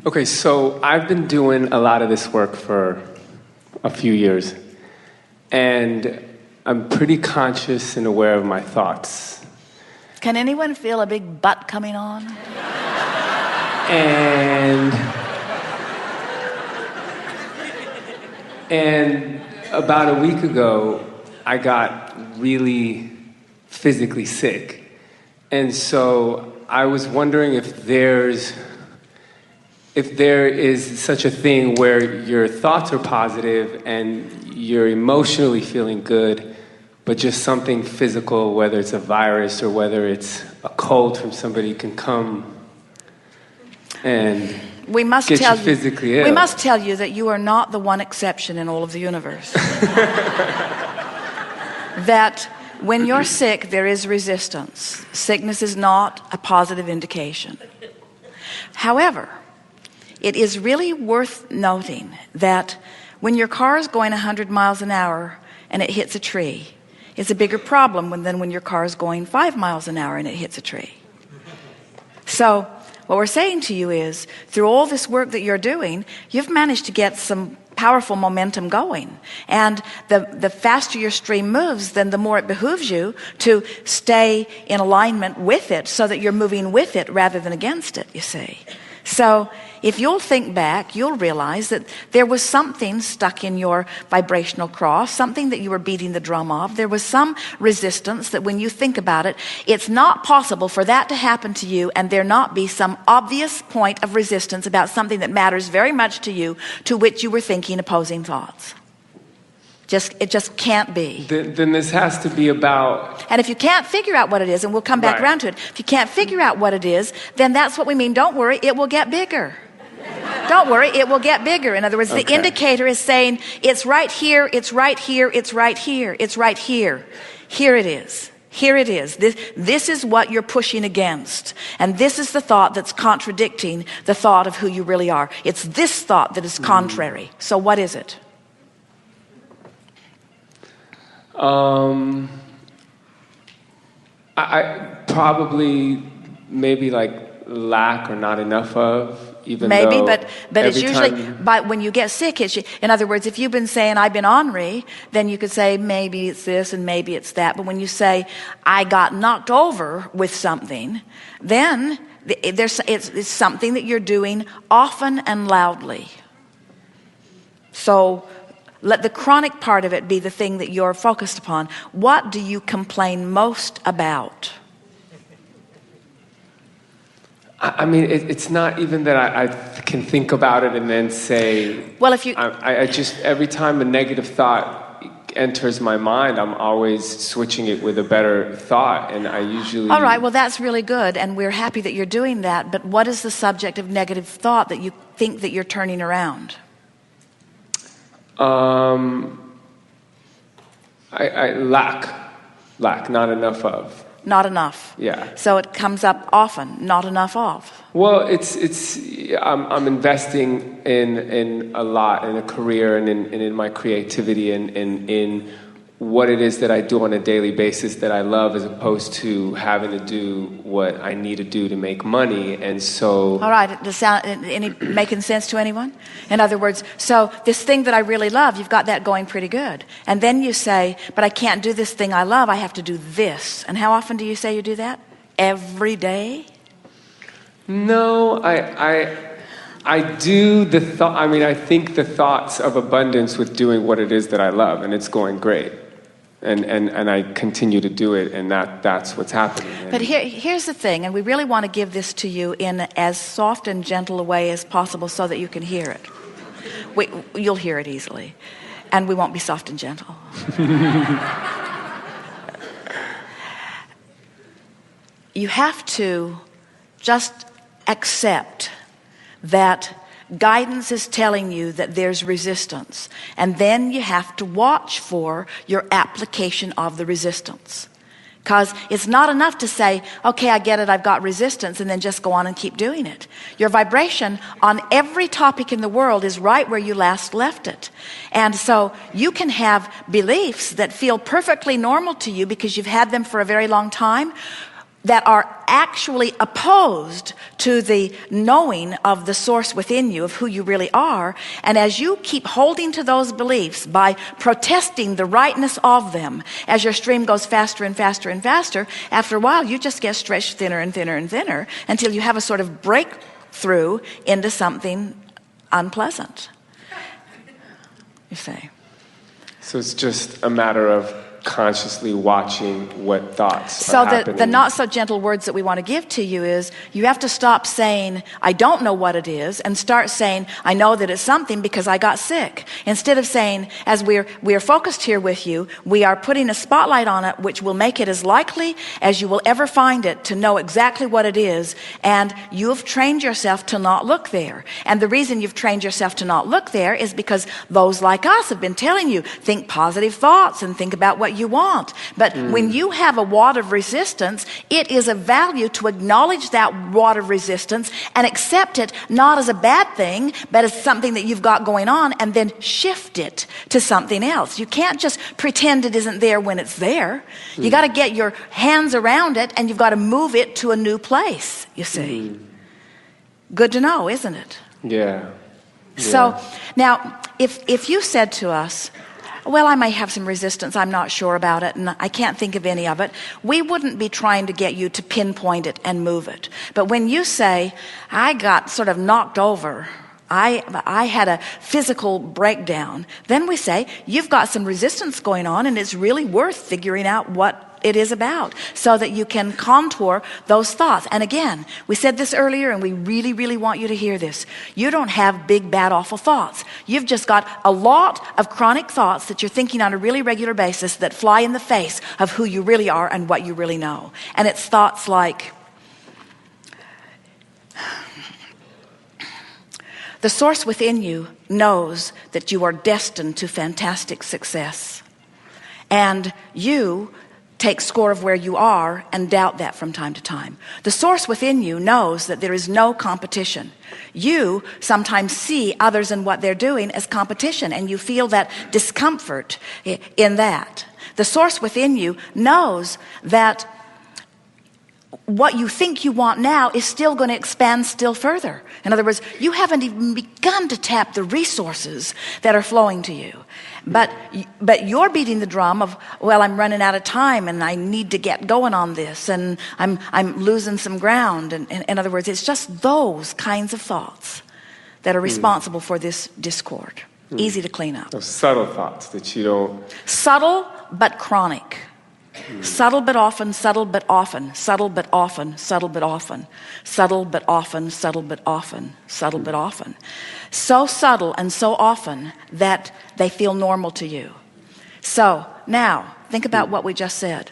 Okay, so I've been doing a lot of this work for a few years, and I'm pretty conscious and aware of my thoughts. Can anyone feel a big butt coming on? And about a week ago, I got really physically sick. And so I was wondering if there is such a thing where your thoughts are positive and you're emotionally feeling good, but just something physical, whether it's a virus or whether it's a cold from somebody, can come and get you physically ill. We must tell you that you are not the one exception in all of the universe. That when you're sick, there is resistance. Sickness is not a positive indication. However, it is really worth noting that when your car is going 100 miles an hour and it hits a tree, it's a bigger problem than when your car is going 5 miles an hour and it hits a tree. So what we're saying to you is, through all this work that you're doing, you've managed to get some powerful momentum going. And the faster your stream moves, then the more it behooves you to stay in alignment with it so that you're moving with it rather than against it, you see. So if you'll think back, you'll realize that there was something stuck in your vibrational cross, something that you were beating the drum of. There was some resistance that when you think about it, it's not possible for that to happen to you and there not be some obvious point of resistance about something that matters very much to you, to which you were thinking opposing thoughts. It just can't be. Then this has to be about... And if you can't figure out what it is, and we'll come back around to it, if you can't figure out what it is, then that's what we mean. Don't worry, it will get bigger. Don't worry, it will get bigger. In other words, the indicator is saying, it's right here, it's right here, it's right here, it's right here. Here it is. Here it is. This is what you're pushing against. And this is the thought that's contradicting the thought of who you really are. It's this thought that is contrary. So what is it? I probably maybe like lack or not enough of, even maybe, though but it's usually when you get sick. In other words, if you've been saying I've been ornery, then you could say maybe it's this and maybe it's that. But when you say I got knocked over with something, then it's something that you're doing often and loudly. So let the chronic part of it be the thing that you're focused upon. What do you complain most about? I mean, it's not even that I can think about it and then say, well, if you... I just, every time a negative thought enters my mind, I'm always switching it with a better thought, and I usually... All right, well, that's really good, and we're happy that you're doing that, but what is the subject of negative thought that you think that you're turning around? I lack, not enough of. Not enough. Yeah. So it comes up often, not enough of. Well, I'm investing in a lot, in a career and in my creativity and in what it is that I do on a daily basis that I love, as opposed to having to do what I need to do to make money. And so... All right, does sound making sense to anyone? In other words, so this thing that I really love, you've got that going pretty good. And then you say, but I can't do this thing I love, I have to do this. And how often do you say you do that? Every day? No, I do the thought. I mean, I think the thoughts of abundance with doing what it is that I love, and it's going great. And I continue to do it, and that's what's happening. But here's the thing, and we really want to give this to you in as soft and gentle a way as possible so that you can hear it. You'll hear it easily, and we won't be soft and gentle. You have to just accept that guidance is telling you that there's resistance, and then you have to watch for your application of the resistance, because it's not enough to say, okay, I get it, I've got resistance, and then just go on and keep doing it. Your vibration on every topic in the world is right where you last left it. And so you can have beliefs that feel perfectly normal to you because you've had them for a very long time, that are actually opposed to the knowing of the source within you of who you really are. And as you keep holding to those beliefs by protesting the rightness of them, as your stream goes faster and faster and faster, after a while you just get stretched thinner and thinner and thinner until you have a sort of breakthrough into something unpleasant, you say. So it's just a matter of consciously watching what thoughts so are happening. The not so gentle words that we want to give to you is, you have to stop saying I don't know what it is and start saying I know that it's something because I got sick. Instead of saying, as we're focused here with you, we are putting a spotlight on it which will make it as likely as you will ever find it to know exactly what it is, and you have trained yourself to not look there. And the reason you've trained yourself to not look there is because those like us have been telling you, think positive thoughts and think about what you want. But when you have a wad of resistance, it is of value to acknowledge that wad of resistance and accept it not as a bad thing, but as something that you've got going on, and then shift it to something else. You can't just pretend it isn't there when it's there. You got to get your hands around it, and you've got to move it to a new place, you see. Good to know, isn't it? Yeah. So now, if you said to us, well, I may have some resistance, I'm not sure about it, and I can't think of any of it, we wouldn't be trying to get you to pinpoint it and move it. But when you say, I got sort of knocked over, I had a physical breakdown, then we say, you've got some resistance going on, and it's really worth figuring out what it is about, so that you can contour those thoughts. And again, we said this earlier, and we really, really want you to hear this. You don't have big, bad, awful thoughts. You've just got a lot of chronic thoughts that you're thinking on a really regular basis that fly in the face of who you really are and what you really know. And it's thoughts like, the source within you knows that you are destined to fantastic success. And you take score of where you are and doubt that from time to time. The source within you knows that there is no competition. You sometimes see others and what they're doing as competition, and you feel that discomfort in that. The source within you knows that what you think you want now is still going to expand still further. In other words, you haven't even begun to tap the resources that are flowing to you. But you're beating the drum of, well, I'm running out of time and I need to get going on this, and I'm losing some ground. And in other words, it's just those kinds of thoughts that are responsible for this discord. Easy to clean up. Those subtle thoughts that you don't... Subtle but chronic. Subtle but often, subtle but often, subtle but often, subtle but often, subtle but often, subtle but often, subtle but often. So subtle and so often that they feel normal to you. So now, think about what we just said.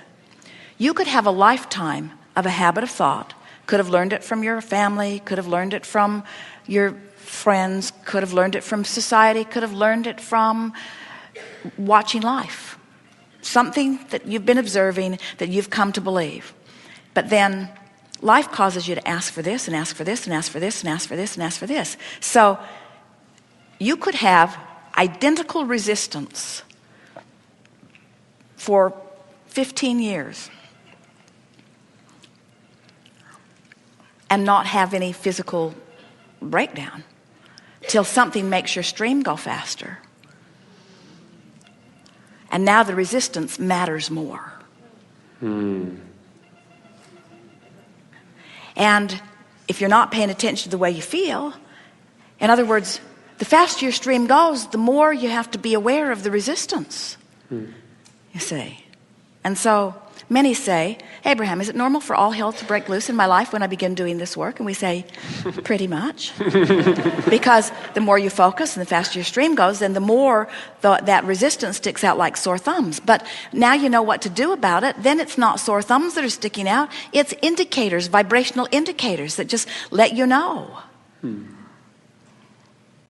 You could have a lifetime of a habit of thought, could have learned it from your family, could have learned it from your friends, could have learned it from society, could have learned it from watching life. Something that you've been observing that you've come to believe. But then life causes you to ask for this and ask for this and ask for this and ask for this and ask for this. So you could have identical resistance for 15 years and not have any physical breakdown till something makes your stream go faster. And now the resistance matters more. And if you're not paying attention to the way you feel, in other words, the faster your stream goes, the more you have to be aware of the resistance. You see. And so many say, Abraham, is it normal for all hell to break loose in my life when I begin doing this work? And we say, pretty much. Because the more you focus and the faster your stream goes, then the more that resistance sticks out like sore thumbs. But now you know what to do about it. Then it's not sore thumbs that are sticking out. It's indicators, vibrational indicators that just let you know.